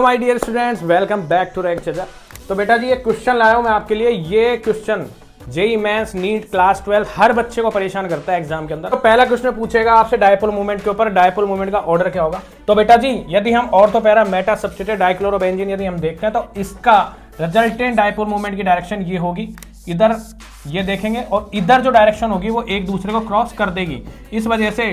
My dear students, welcome back to rank chaser. तो बेटा जी, ये क्वेश्चन लाया हूं मैं आपके लिए। ये question JEE mains, NEET, class 12 हर बच्चे को परेशान करता है एग्जाम के अंदर। तो पहला क्वेश्चन पूछेगा आपसे डायपोल मूवमेंट के ऊपर, डायपोल मूवमेंट का ऑर्डर क्या होगा। तो बेटा जी, यदि हम ortho para Meta substituted dichlorobenzene यदि हम देखते हैं तो इसका रिजल्टेंट डायपोल मूवमेंट की डायरेक्शन ये होगी, इधर ये देखेंगे और इधर जो डायरेक्शन होगी वो एक दूसरे को क्रॉस कर देगी। इस वजह से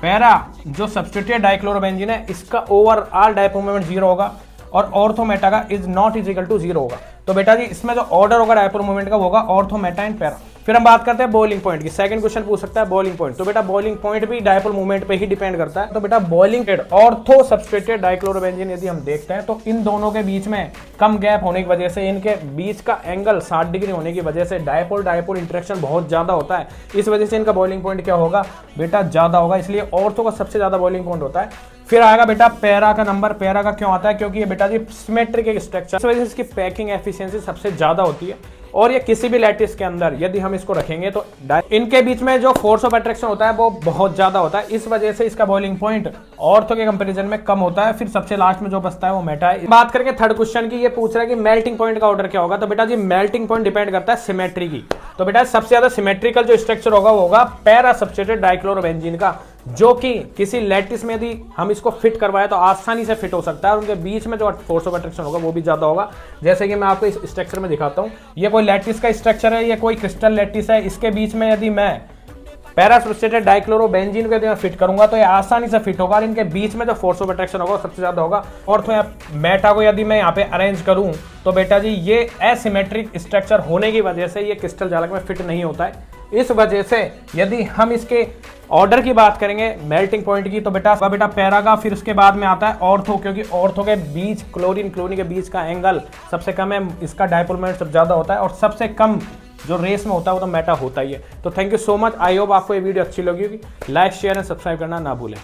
पैरा जो सब्स्टिट्यूटेड डाइक्लोरोबेंजीन है इसका ओवरऑल डायपोल मूवमेंट 0 होगा और ऑर्थो मेटा का is not is equal to 0 होगा। तो बेटा जी, इसमें जो ऑर्डर होगा डायपोल मूवमेंट का वो होगा ऑर्थो मेटा एंड पैरा। फिर हम बात करते हैं बॉइलिंग पॉइंट की। सेकंड क्वेश्चन पूछ सकता है बॉइलिंग पॉइंट। तो बेटा बॉइलिंग पॉइंट भी डायपोल मूवमेंट पे ही डिपेंड करता है। तो बेटा बॉइलिंग ऑर्थो सब्स्टिट्यूटेड डाइक्लोरोबेंजीन यदि हम देखते हैं तो इन दोनों के बीच में कम गैप होने की वजह से, इनके बीच का एंगल 60 डिग्री होने की वजह से डायपोल डायपोल इंटरेक्शन बहुत ज्यादा होता है। इस वजह से इनका बॉइलिंग पॉइंट क्या होगा बेटा, ज्यादा होगा। इसलिए ऑर्थो का सबसे ज्यादा बॉइलिंग पॉइंट होता है। फिर आएगा बेटा पैरा का नंबर। पैरा का क्यों आता है? क्योंकि ये बेटा जी सिमेट्रिक स्ट्रक्चर, इस वजह से इसकी पैकिंग एफिशिएंसी सबसे ज्यादा होती है। और ये किसी भी लैटिस के अंदर यदि हम इसको रखेंगे तो इनके बीच में जो फोर्स ऑफ अट्रैक्शन होता है वो बहुत ज्यादा होता है। इस वजह से इसका बॉइलिंग पॉइंट ऑर्थो के कंपैरिजन में कम होता है। फिर सबसे लास्ट में जो बचता है वो मेटा है। बात करके थर्ड क्वेश्चन की, ये पूछ रहा है कि मेल्टिंग पॉइंट का ऑर्डर क्या होगा। तो बेटा जी, मेल्टिंग पॉइंट डिपेंड करता है सिमेट्री की। तो बेटा सबसे ज्यादा सिमेट्रिकल जो स्ट्रक्चर होगा वो होगा पैरा सब्स्टिट्यूटेड डाइक्लोरोबेंजीन का, जो कि किसी लैटिस में यदि हम इसको फिट करवाए तो आसानी से फिट हो सकता है और उनके बीच में जो फोर्स ऑफ अट्रैक्शन होगा वो भी ज्यादा होगा। जैसे कि मैं आपको इस स्ट्रक्चर में दिखाता हूं। ये कोई लैटिस का स्ट्रक्चर है, ये कोई क्रिस्टल लैटिस है। इसके बीच में यदि मैं पैरा सब्स्टिट्यूटेड डाइक्लोरोबेंजीन को यदि मैं फिट करूंगा तो ये आसानी से फिट होगा और इनके बीच में जो फोर्स ऑफ अट्रैक्शन होगा वो सबसे ज्यादा होगा। और तो मेटा को यदि मैं यहाँ पे अरेंज करूं तो बेटा जी, ये एसिमेट्रिक स्ट्रक्चर होने की वजह से ये क्रिस्टल जालक में फिट नहीं होता है। इस वजह से यदि हम इसके ऑर्डर की बात करेंगे मेल्टिंग पॉइंट की तो बेटा पैरा का, फिर उसके बाद में आता है ऑर्थो, क्योंकि ऑर्थो के बीच क्लोरीन के बीच का एंगल सबसे कम है, इसका डायपोल मोमेंट सबसे ज्यादा होता है और सबसे कम जो रेस में होता है वो तो मेटा होता ही है। तो thank you so much. I hope आपको ये वीडियो अच्छी लगी होगी। लाइक, शेयर एंड सब्सक्राइब करना ना भूलें।